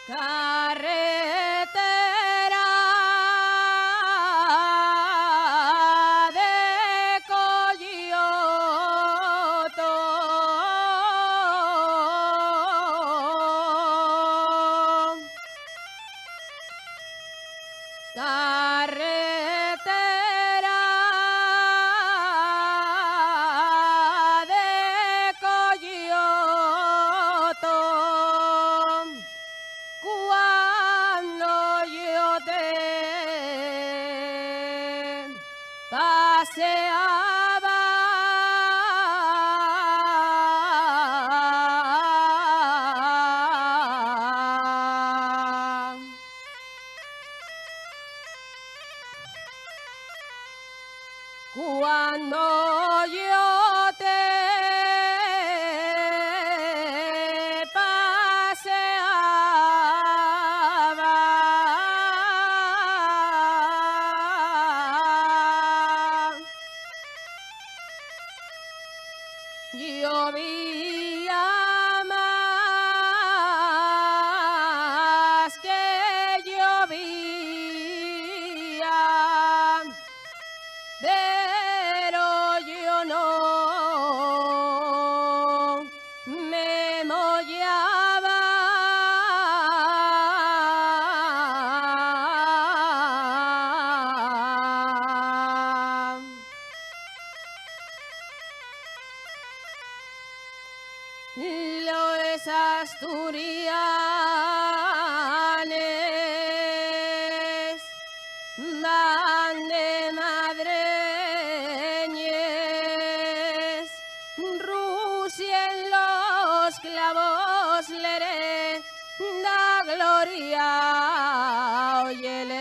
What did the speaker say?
Carretera de Coyoto, carretera de Coyoto. Cuando yo te paseaba, cuando yo te paseaba, llovía más que llovía, pero yo no me mollaba. Los asturianes van de madreñes, Rusia en los clavos le da gloria, óyele.